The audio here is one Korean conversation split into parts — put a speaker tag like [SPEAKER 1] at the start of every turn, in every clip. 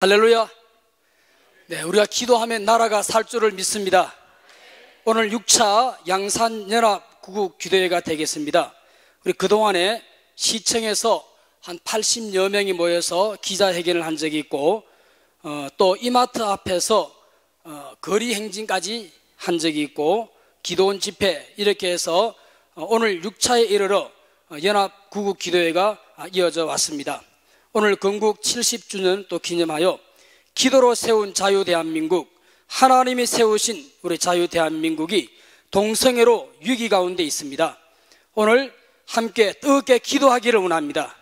[SPEAKER 1] 할렐루야. 네, 우리가 기도하면 나라가 살 줄을 믿습니다. 오늘 6차 양산연합구국기도회가 되겠습니다. 우리 그동안에 시청에서 한 80여 명이 모여서 기자회견을 한 적이 있고, 또 이마트 앞에서 거리 행진까지 한 적이 있고, 기도원 집회 이렇게 해서 오늘 6차에 이르러 연합구국기도회가 이어져 왔습니다. 오늘 건국 70주년 또 기념하여 기도로 세운 자유 대한민국, 하나님이 세우신 우리 자유 대한민국이 동성애로 위기 가운데 있습니다. 오늘 함께 뜨겁게 기도하기를 원합니다.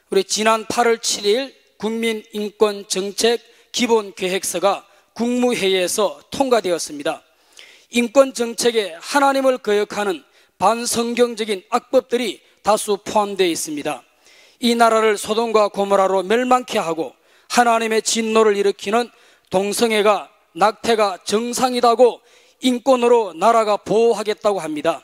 [SPEAKER 1] 우리 지난 8월 7일 국민인권정책 기본계획서가 국무회의에서 통과되었습니다. 인권정책에 하나님을 거역하는 반성경적인 악법들이 다수 포함되어 있습니다. 이 나라를 소돔과 고모라로 멸망케 하고 하나님의 진노를 일으키는 동성애가, 낙태가 정상이다고 인권으로 나라가 보호하겠다고 합니다.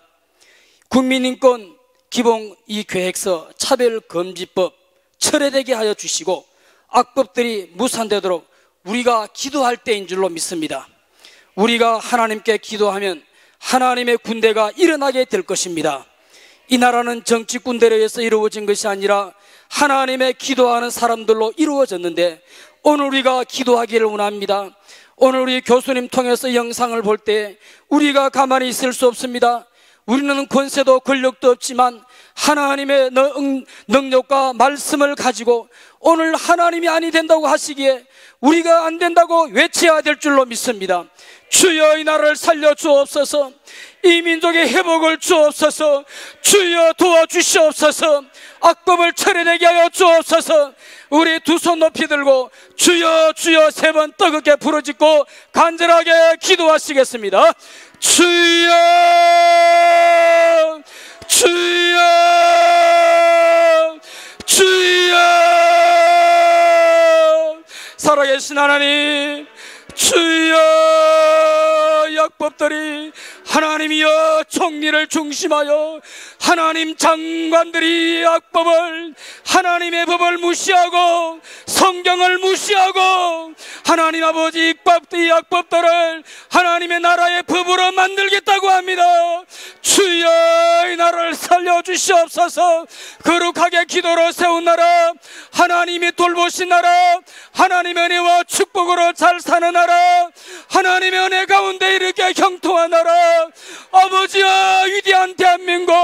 [SPEAKER 1] 국민인권 기본 이 계획서 차별금지법 철회되게 하여 주시고 악법들이 무산되도록 우리가 기도할 때인 줄로 믿습니다. 우리가 하나님께 기도하면 하나님의 군대가 일어나게 될 것입니다. 이 나라는 정치꾼들에 의해서 이루어진 것이 아니라 하나님의 기도하는 사람들로 이루어졌는데, 오늘 우리가 기도하기를 원합니다. 오늘 우리 교수님 통해서 영상을 볼 때 우리가 가만히 있을 수 없습니다. 우리는 권세도 권력도 없지만 하나님의 능력과 말씀을 가지고 오늘 하나님이 아니 된다고 하시기에 우리가 안 된다고 외쳐야 될 줄로 믿습니다. 주여 이 나라를 살려 주옵소서. 이 민족의 회복을 주옵소서. 주여 도와주시옵소서. 악법을 철회되게 하여 주옵소서. 우리 두 손 높이 들고 주여 주여 세 번 뜨겁게 부르짖고 간절하게 기도하시겠습니다. 주여 주여 주여. 살아계신 하나님, 주여, 약법들이 하나님이여 총리를 중심하여 하나님 장관들이 악법을, 하나님의 법을 무시하고 성경을 무시하고 하나님 아버지 이 악법들을 하나님의 나라의 법으로 만들겠다고 합니다. 주여 이 나라를 살려주시옵소서. 거룩하게 기도로 세운 나라, 하나님이 돌보신 나라, 하나님의 은혜와 축복으로 잘 사는 나라, 하나님의 은혜 가운데 이렇게 형통한 나라, 아버지여 위대한 대한민국,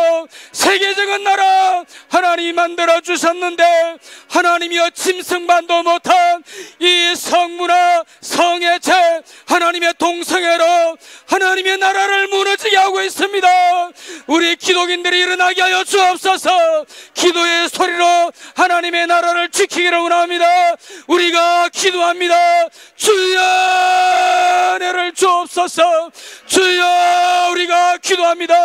[SPEAKER 1] 세계적인 나라 하나님이 만들어 주셨는데 하나님이여 짐승만도 못한 이 성문화 성애체 하나님의 동성애로 하나님의 나라를 무너지게 하고 있습니다. 우리 기독인들이 일어나게 하여 주옵소서. 기도의 소리로 하나님의 나라를 지키기를 원합니다. 우리가 기도합니다. 주여 은혜를 주옵소서. 주여 우리가 기도합니다.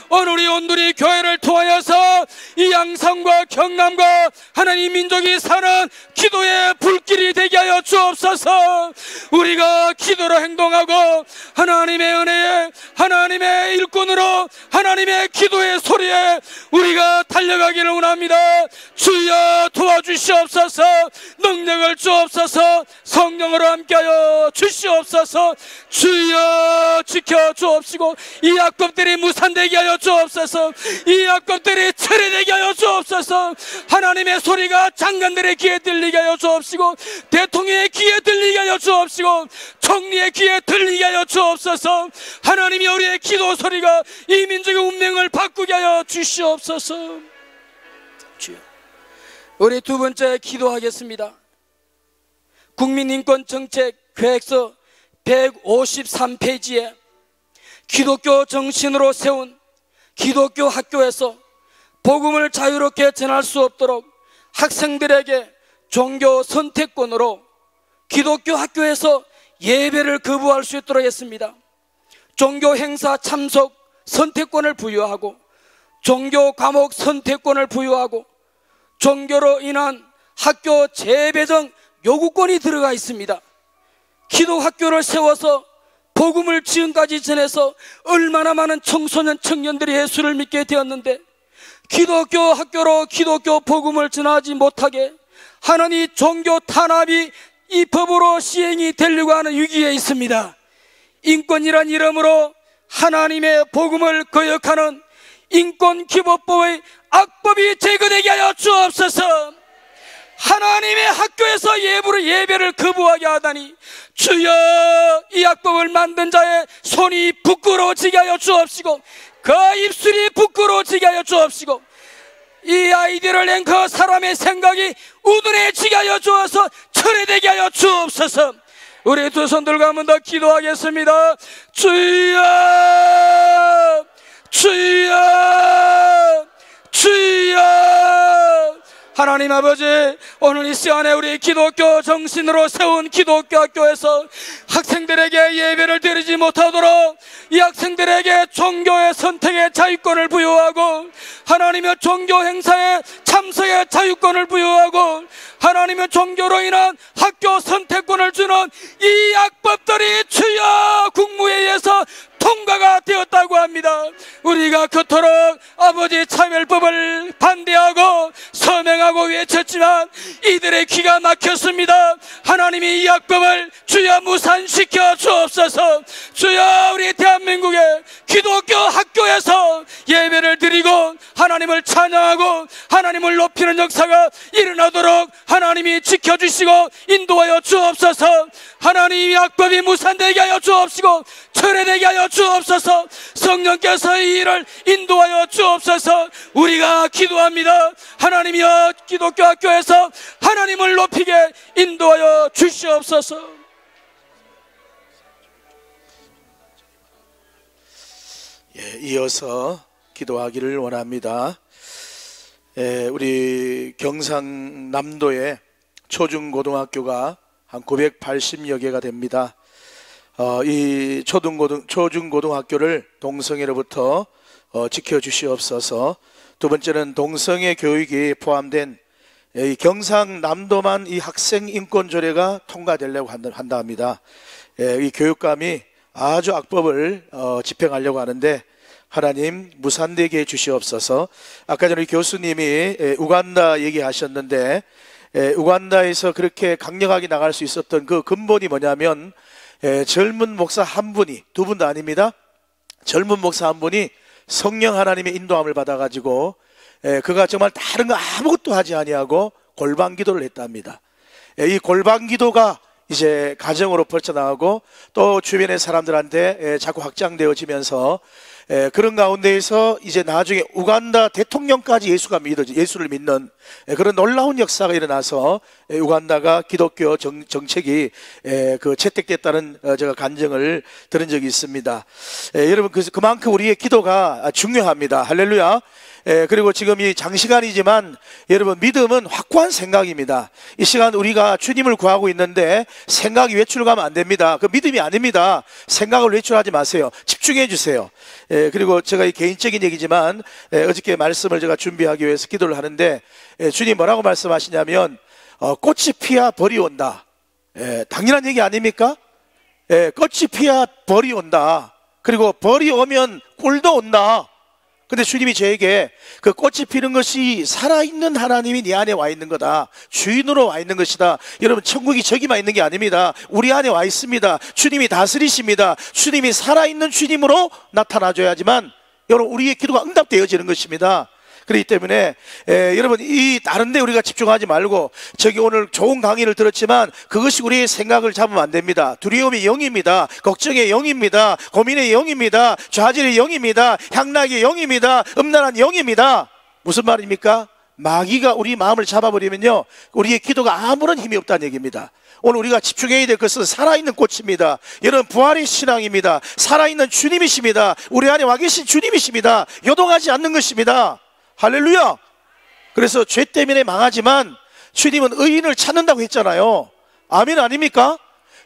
[SPEAKER 1] 오늘 우리 온누리 교회를 통하여서 이 양산과 경남과 하나님 민족이 사는 기도의 불길이 되게 하여 주옵소서. 우리가 기도로 행동하고 하나님의 은혜에, 하나님의 일꾼으로 하나님의 기도의 소리에 우리가 달려가기를 원합니다. 주여 도와주시옵소서. 능력을 주옵소서. 성령으로 함께하여 주시옵소서. 주여 지켜 주옵시고 이 악법들이 무산되게 하여 주옵소서. 이 악법들이 철회되게 하여 주옵소서. 하나님의 소리가 장관들의 귀에 들리게 하여 주옵시고 대통령의 귀에 들리게 하여 주옵시고 총리의 귀에 들리게 하여 주옵소서. 하나님이 우리의 기도 소리가 이 민족의 운명을 바꾸게 하여 주시옵소서. 주여, 우리 두 번째 기도하겠습니다. 국민인권정책계획서 153페이지에 기독교 정신으로 세운 기독교 학교에서 복음을 자유롭게 전할 수 없도록 학생들에게 종교 선택권으로 기독교 학교에서 예배를 거부할 수 있도록 했습니다. 종교 행사 참석 선택권을 부여하고 종교 과목 선택권을 부여하고 종교로 인한 학교 재배정 요구권이 들어가 있습니다. 기독학교를 세워서 복음을 지금까지 전해서 얼마나 많은 청소년 청년들이 예수를 믿게 되었는데 기독교 학교로 기독교 복음을 전하지 못하게 하나님 종교 탄압이 이 법으로 시행이 되려고 하는 위기에 있습니다. 인권이란 이름으로 하나님의 복음을 거역하는 인권기본법의 악법이 제거되게 하여 주옵소서. 하나님의 학교에서 예배를 거부하게 하다니 주여, 이 악법을 만든 자의 손이 부끄러워지게 하여 주옵시고 그 입술이 부끄러워지게 하여 주옵시고 이 아이디어를 낸 그 사람의 생각이 우둔해지게 하여 주어서 철회되게 하여 주옵소서. 우리 두 손 들고 한 번 더 기도하겠습니다. 주여, 주여, 주여. 하나님 아버지, 오늘 이 시간에 우리 기독교 정신으로 세운 기독교 학교에서 학생들에게 예배를 드리지 못하도록 이 학생들에게 종교의 선택의 자유권을 부여하고 하나님의 종교 행사에 참석의 자유권을 부여하고 하나님의 종교로 인한 학교 선택권을 주는 이 악법들이 주여 국무회의에서 통과가 되었다고 합니다. 우리가 그토록 아버지 차별법을 반대하고 서명하고 외쳤지만 이들의 귀가 막혔습니다. 하나님이 이 악법을 주여 무산시켜 주옵소서. 주여, 우리 대한민국의 기독교 학교에서 예배를 드리고 하나님을 찬양하고 하나님을 높이는 역사가 일어나도록 하나님이 지켜주시고 인도하여 주옵소서. 하나님이 악법이 무산되게 하여 주옵시고 철회되게 하여 주옵소서. 성령께서 이 일을 인도하여 주옵소서. 우리가 기도합니다. 하나님이여, 기독교 학교에서 하나님을 높이게 인도하여 주시옵소서.
[SPEAKER 2] 이어서 기도하기를 원합니다. 우리 경상남도에 초중고등학교가 한 980여 개가 됩니다. 이 초중고등학교를 동성애로부터 지켜주시옵소서. 두 번째는 동성애 교육이 포함된 이 경상남도만 이 학생인권조례가 통과되려고 한다 합니다. 이 교육감이 아주 악법을 집행하려고 하는데 하나님 무산되게 해주시옵소서. 아까 전에 교수님이 우간다 얘기하셨는데 우간다에서 그렇게 강력하게 나갈 수 있었던 그 근본이 뭐냐면 젊은 목사 한 분이, 두 분도 아닙니다. 젊은 목사 한 분이 성령 하나님의 인도함을 받아가지고 그가 정말 다른 거 아무것도 하지 아니하고 골방 기도를 했답니다. 이 골방 기도가 이제 가정으로 펼쳐나가고 또 주변의 사람들한테 자꾸 확장되어지면서 그런 가운데에서 이제 나중에 우간다 대통령까지 예수를 믿는 그런 놀라운 역사가 일어나서 우간다가 기독교 정책이 채택됐다는 제가 간증을 들은 적이 있습니다. 여러분, 그만큼 우리의 기도가 중요합니다. 할렐루야. 그리고 지금 이 장시간이지만 여러분, 믿음은 확고한 생각입니다. 이 시간 우리가 주님을 구하고 있는데 생각이 외출가면 안 됩니다. 그 믿음이 아닙니다. 생각을 외출하지 마세요. 집중해 주세요. 그리고 제가 이 개인적인 얘기지만 어저께 말씀을 제가 준비하기 위해서 기도를 하는데 주님 뭐라고 말씀하시냐면 꽃이 피야 벌이 온다. 당연한 얘기 아닙니까? 꽃이 피야 벌이 온다. 그리고 벌이 오면 꿀도 온다. 근데 주님이 저에게 그 꽃이 피는 것이 살아있는 하나님이 네 안에 와 있는 거다. 주인으로 와 있는 것이다. 여러분, 천국이 저기만 있는 게 아닙니다. 우리 안에 와 있습니다. 주님이 다스리십니다. 주님이 살아있는 주님으로 나타나줘야지만 여러분, 우리의 기도가 응답되어지는 것입니다. 그렇기 때문에 여러분, 이 다른 데 우리가 집중하지 말고 저기 오늘 좋은 강의를 들었지만 그것이 우리의 생각을 잡으면 안 됩니다. 두려움의 영입니다. 걱정의 영입니다. 고민의 영입니다. 좌절의 영입니다. 향락의 영입니다. 음란한 영입니다. 무슨 말입니까? 마귀가 우리 마음을 잡아버리면요, 우리의 기도가 아무런 힘이 없다는 얘기입니다. 오늘 우리가 집중해야 될 것은 살아있는 꽃입니다. 여러분, 부활의 신앙입니다. 살아있는 주님이십니다. 우리 안에 와 계신 주님이십니다. 요동하지 않는 것입니다. 할렐루야. 그래서 죄 때문에 망하지만 주님은 의인을 찾는다고 했잖아요. 아멘 아닙니까?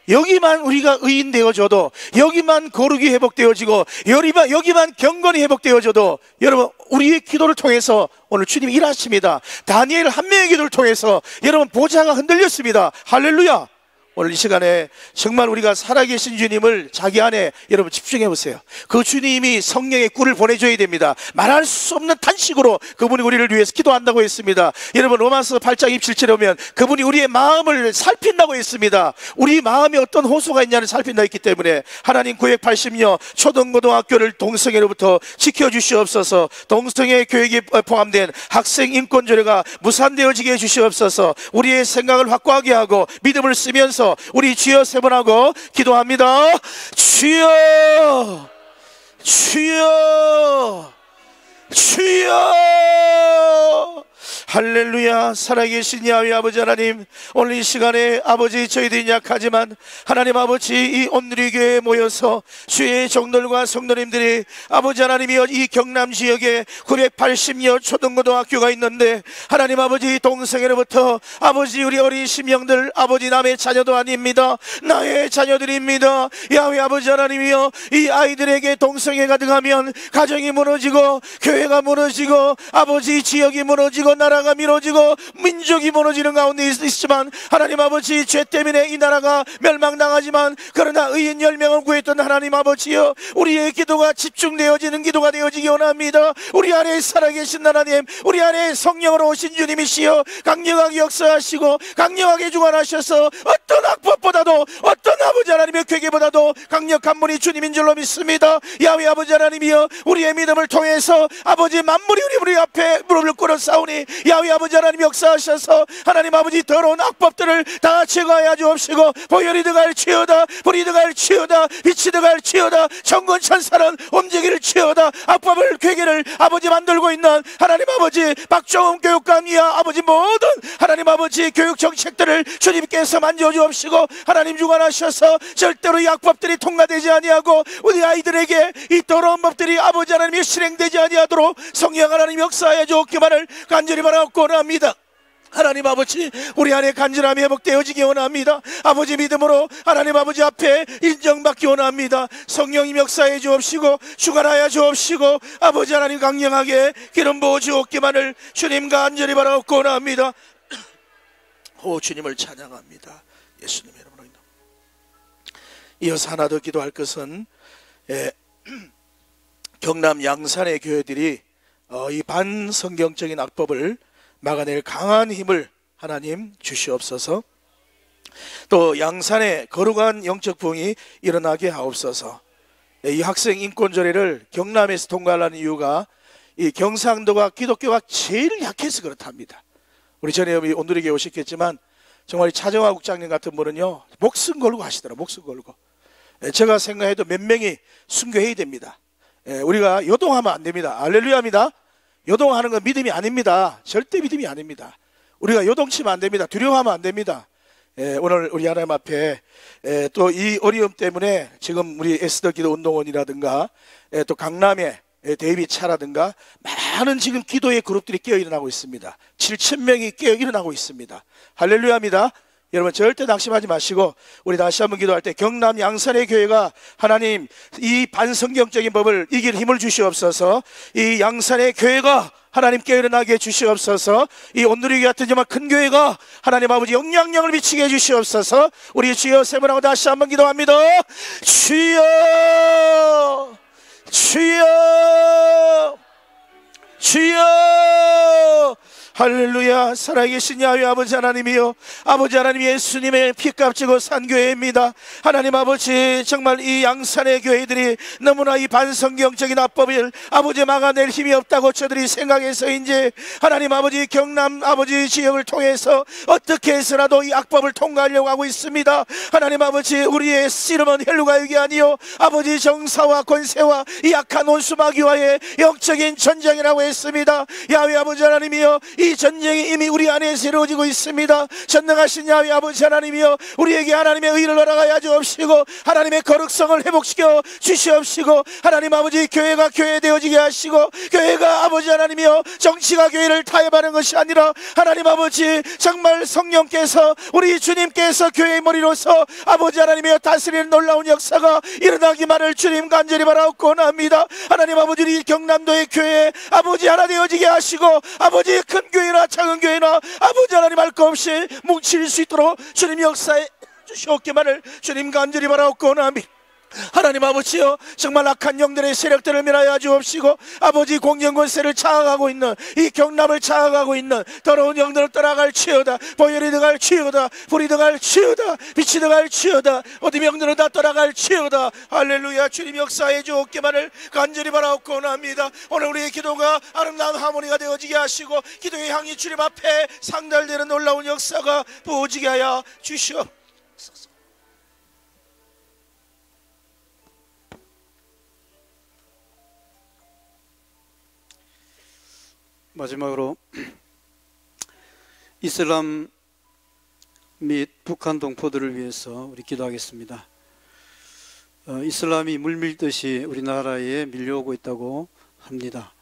[SPEAKER 2] 여기만 우리가 의인 되어져도, 여기만 거룩이 회복되어지고, 여기만 경건이 회복되어져도 여러분, 우리의 기도를 통해서 오늘 주님이 일하십니다. 다니엘 한 명의 기도를 통해서 여러분, 보좌가 흔들렸습니다. 할렐루야. 오늘 이 시간에 정말 우리가 살아계신 주님을 자기 안에 여러분 집중해 보세요. 그 주님이 성령의 꿀을 보내줘야 됩니다. 말할 수 없는 탄식으로 그분이 우리를 위해서 기도한다고 했습니다. 여러분 로마서 8장 27절에 보면 그분이 우리의 마음을 살핀다고 했습니다. 우리 마음에 어떤 호소가 있냐를 살핀다 했기 때문에 하나님 980여 초등고등학교를 동성애로부터 지켜주시옵소서. 동성애 교육이 포함된 학생 인권조례가 무산되어지게 해주시옵소서. 우리의 생각을 확고하게 하고 믿음을 쓰면서 우리 주여 세 번 하고 기도합니다. 주여, 주여, 주여. 할렐루야. 살아계신 야훼 아버지 하나님, 오늘 이 시간에 아버지 저희들이 약하지만 하나님 아버지 이 온누리교회에 모여서 주의 종들과 성도님들이 아버지 하나님이여 이 경남 지역에 980여 초등고등학교가 있는데 하나님 아버지 동성애로부터 아버지 우리 어린 심령들 아버지 남의 자녀도 아닙니다. 나의 자녀들입니다. 야훼 아버지 하나님이여 이 아이들에게 동성애가 등하면 가정이 무너지고 교회가 무너지고 아버지 지역이 무너지고 나라가 미뤄지고 민족이 무너지는 가운데 있지만 하나님 아버지 죄 때문에 이 나라가 멸망당하지만 그러나 의인 10명을 구했던 하나님 아버지여 우리의 기도가 집중되어지는 기도가 되어지기 원합니다. 우리 안에 살아계신 하나님, 우리 안에 성령으로 오신 주님이시여 강력하게 역사하시고 강력하게 주관하셔서 어떤 악법보다도 어떤 아버지 하나님의 괴계보다도 강력한 분이 주님인 줄로 믿습니다. 야훼 아버지 하나님이여 우리의 믿음을 통해서 아버지 만물이 우리 앞에 무릎을 꿇어 싸우니 야훼 아버지 하나님 역사하셔서 하나님 아버지 더러운 악법들을 다 제거하여 주옵시고 보혈이 들어갈 치여다, 불이 들어갈 치여다, 빛이 들어갈 치여다, 천군 천사는 움직이를 치여다. 악법을 괴계를 아버지 만들고 있는 하나님 아버지 박정훈 교육감 이하 아버지 모든 하나님 아버지 교육 정책들을 주님께서 만져 주옵시고 하나님 주관하셔서 절대로 이 악법들이 통과되지 아니하고 우리 아이들에게 이 더러운 법들이 아버지 하나님이 실행되지 아니하도록 성령 하나님 역사하여 주옵기만을 간절히 바라옵고 원합니다. 하나님 아버지 우리 안에 간절함이 회복되어지기 원합니다. 아버지 믿음으로 하나님 아버지 앞에 인정받기 원합니다. 성령님 역사해 주옵시고 주관하여 주옵시고 아버지 하나님 강력하게 기름 부어 주옵기만을 주님 간절히 바라옵고 원합니다. 오 주님을 찬양합니다. 예수님의 이름으로. 이어서 하나 더 기도할 것은 경남 양산의 교회들이 이 반성경적인 악법을 막아낼 강한 힘을 하나님 주시옵소서. 또 양산에 거룩한 영적 부흥이 일어나게 하옵소서. 이 학생 인권조례를 경남에서 통과하는 이유가 이 경상도가 기독교가 제일 약해서 그렇답니다. 우리 전에 온누리교회 오셨겠지만 정말 차정화 국장님 같은 분은요 목숨 걸고 하시더라. 목숨 걸고. 제가 생각해도 몇 명이 순교해야 됩니다. 우리가 요동하면 안 됩니다. 할렐루야입니다. 요동하는 건 믿음이 아닙니다. 절대 믿음이 아닙니다. 우리가 요동치면 안 됩니다. 두려워하면 안 됩니다. 오늘 우리 하나님 앞에 또 이 어려움 때문에 지금 우리 에스더 기도 운동원이라든가 또 강남의 데이비 차라든가 많은 지금 기도의 그룹들이 깨어 일어나고 있습니다. 7,000명이 깨어 일어나고 있습니다. 할렐루야입니다. 여러분 절대 낙심하지 마시고 우리 다시 한번 기도할 때 경남 양산의 교회가 하나님 이 반성경적인 법을 이길 힘을 주시옵소서. 이 양산의 교회가 하나님 깨어 일어나게 해주시옵소서. 이 온누리교회 같은 정말 큰 교회가 하나님 아버지 영향력을 미치게 해주시옵소서. 우리 주여 세 번하고 다시 한번 기도합니다. 주여, 주여, 주여. 할렐루야. 살아계신 야훼 아버지 하나님이여, 아버지 하나님 예수님의 피값지고 산 교회입니다. 하나님 아버지 정말 이 양산의 교회들이 너무나 이 반성경적인 악법을 아버지 막아낼 힘이 없다고 저들이 생각해서인지 하나님 아버지 경남 아버지 지역을 통해서 어떻게 해서라도 이 악법을 통과하려고 하고 있습니다. 하나님 아버지 우리의 씨름은 헬루가 육이 아니요 아버지 정사와 권세와 이 악한 원수마귀와의 영적인 전쟁이라고 했습니다. 야훼 아버지 하나님이여 이 전쟁이 이미 우리 안에서 이루어지고 있습니다. 전능하신 야훼 아버지 하나님이여 우리에게 하나님의 의를 허락하여 주옵시고 하나님의 거룩성을 회복시켜 주시옵시고 하나님 아버지 교회가 교회되어지게 하시고 교회가 아버지 하나님이여 정치가 교회를 타협하는 것이 아니라 하나님 아버지 정말 성령께서 우리 주님께서 교회의 머리로서 아버지 하나님이여 다스리는 놀라운 역사가 일어나기만을 주님 간절히 바라옵고 원합니다. 하나님 아버지 우리 경남도의 교회 아버지 하나 되어지게 하시고 아버지 큰 교회나 작은 교회나 아버지 하나님 할 것 없이 뭉칠 수 있도록 주님 역사에 주시옵기만을 주님 간절히 바라옵고나니 하나님 아버지여, 정말 악한 영들의 세력들을 멸하여 주옵시고, 아버지 공영권세를 장악하고 있는 이 경남을 장악하고 있는 더러운 영들을 떠나갈 치여다. 보혈이 들어갈 치여다. 불이 들어갈 치여다. 빛이 들어갈 치여다. 어둠의 영들은 다 떠나갈 치여다. 할렐루야. 주님 역사해 주옵기만을 간절히 바라옵고나합니다. 오늘 우리의 기도가 아름다운 하모니가 되어지게 하시고, 기도의 향이 주님 앞에 상달되는 놀라운 역사가 부어지게 하여 주시옵소서.
[SPEAKER 3] 마지막으로 이슬람 및 북한 동포들을 위해서 우리 기도하겠습니다. 이슬람이 물밀듯이 우리나라에 밀려오고 있다고 합니다.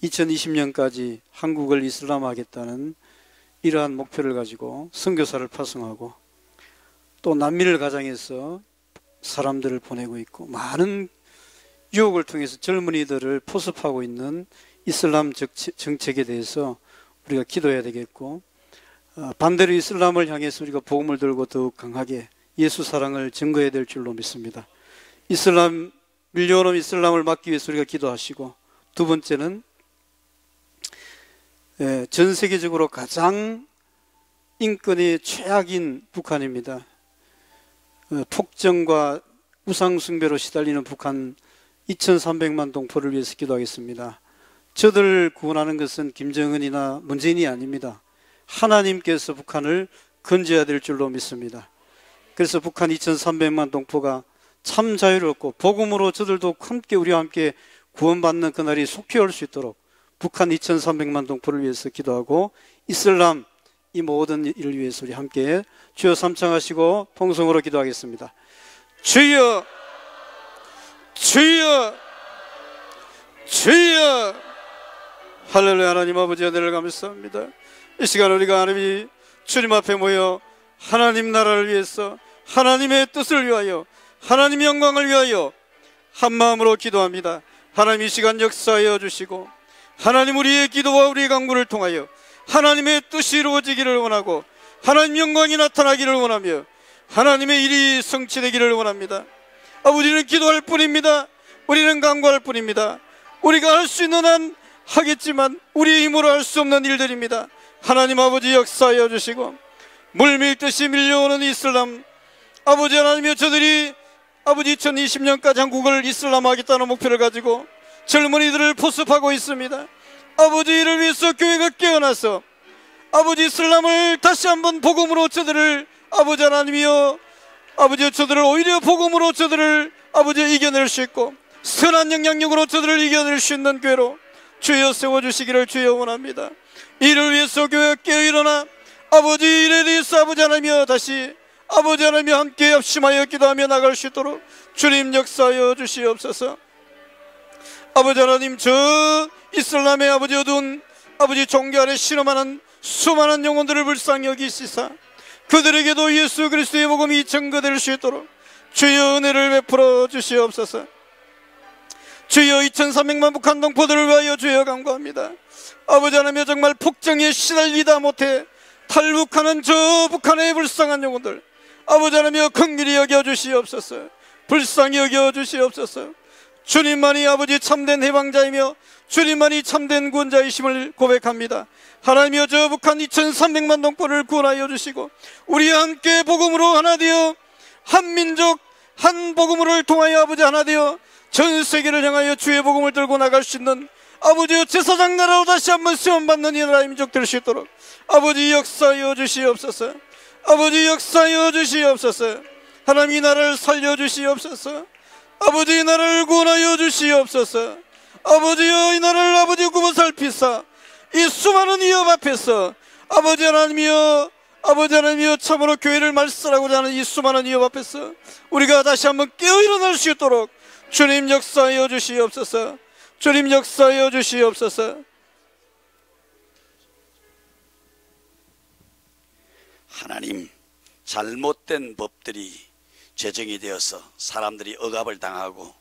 [SPEAKER 3] 2020년까지 한국을 이슬람화하겠다는 이러한 목표를 가지고 선교사를 파송하고 또 난민을 가장해서 사람들을 보내고 있고, 많은 유혹을 통해서 젊은이들을 포섭하고 있는 이슬람 정책에 대해서 우리가 기도해야 되겠고, 반대로 이슬람을 향해서 우리가 복음을 들고 더욱 강하게 예수 사랑을 증거해야 될 줄로 믿습니다. 밀려오는 이슬람을 막기 위해서 우리가 기도하시고, 두 번째는 전 세계적으로 가장 인권이 최악인 북한입니다. 폭정과 우상숭배로 시달리는 북한 2300만 동포를 위해서 기도하겠습니다. 저들을 구원하는 것은 김정은이나 문재인이 아닙니다. 하나님께서 북한을 건져야 될 줄로 믿습니다. 그래서 북한 2300만 동포가 참 자유롭고 복음으로 저들도 함께 우리와 함께 구원받는 그날이 속히 올 수 있도록 북한 2300만 동포를 위해서 기도하고, 이슬람 이 모든 일을 위해서 우리 함께 주여 삼창하시고 통성으로 기도하겠습니다. 주여, 주여, 주여. 할렐루야. 하나님 아버지 은혜를 감사합니다. 이 시간 우리가 하나님 주님 앞에 모여 하나님 나라를 위해서, 하나님의 뜻을 위하여, 하나님 영광을 위하여 한 마음으로 기도합니다. 하나님 이 시간 역사하여 주시고, 하나님 우리의 기도와 우리의 간구를 통하여 하나님의 뜻이 이루어지기를 원하고, 하나님 영광이 나타나기를 원하며 하나님의 일이 성취되기를 원합니다. 우리는 기도할 뿐입니다. 우리는 간구할 뿐입니다. 우리가 할 수 있는 한 하겠지만 우리의 힘으로 할 수 없는 일들입니다. 하나님 아버지 역사하여 주시고, 물밀듯이 밀려오는 이슬람, 아버지 하나님이여, 저들이 아버지 2020년까지 한국을 이슬람화하겠다는 목표를 가지고 젊은이들을 포섭하고 있습니다. 아버지 이를 위해서 교회가 깨어나서 아버지 이슬람을 다시 한번 복음으로 저들을, 아버지 하나님이여, 아버지 저들을 오히려 복음으로 저들을 아버지 이겨낼 수 있고, 선한 영향력으로 저들을 이겨낼 수 있는 교회로 주여 세워주시기를 주여 원합니다. 이를 위해서 교회가 깨어일어나 아버지 일에 대해서 아버지 하나님이여 다시 아버지 하나님이여 함께 합심하여 기도하며 나갈 수 있도록 주님 역사하여 주시옵소서. 아버지 하나님, 저 이슬람의 아버지 어두운 아버지 종교 아래 실험하는 수많은 영혼들을 불쌍히 여기시사 그들에게도 예수 그리스도의 복음이 증거될 수 있도록 주여 은혜를 베풀어 주시옵소서. 주여 2300만 북한 동포들을 위하여 주여 간구합니다. 아버지 하나님, 정말 폭정에 시달리다 못해 탈북하는 저 북한의 불쌍한 영혼들, 아버지 하나님 긍휼히 여겨 주시옵소서. 불쌍히 여겨 주시옵소서. 주님만이 아버지 참된 해방자이며 주님만이 참된 구원자이심을 고백합니다. 하나님이여, 저 북한 2300만 동포를 구원하여 주시고 우리와 함께 복음으로 하나 되어 한 민족 한 복음을 통하여 아버지 하나 되어 전 세계를 향하여 주의 복음을 들고 나갈 수 있는 아버지여 제사장 나라로 다시 한번 시험받는 이 나라의 민족 될 수 있도록 아버지 역사하여 주시옵소서. 아버지 역사하여 주시옵소서. 하나님 이 나라를 살려주시옵소서. 아버지 이 나라를 구원하여 주시옵소서. 아버지여, 이 나라를 아버지 구원 살피사 이 수많은 위협 앞에서 아버지 하나님이여, 아버지 하나님이여, 참으로 교회를 말살하고자 하는 이 수많은 위협 앞에서 우리가 다시 한번 깨어 일어날 수 있도록 주님 역사하여 주시옵소서. 주님 역사하여 주시옵소서.
[SPEAKER 4] 하나님, 잘못된 법들이 제정이 되어서 사람들이 억압을 당하고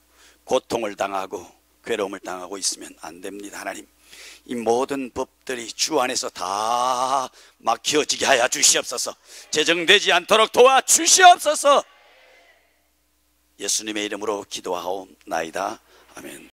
[SPEAKER 4] 고통을 당하고 괴로움을 당하고 있으면 안 됩니다. 하나님, 이 모든 법들이 주 안에서 다 막혀지게 하여 주시옵소서. 제정되지 않도록 도와주시옵소서. 예수님의 이름으로 기도하옵나이다. 아멘.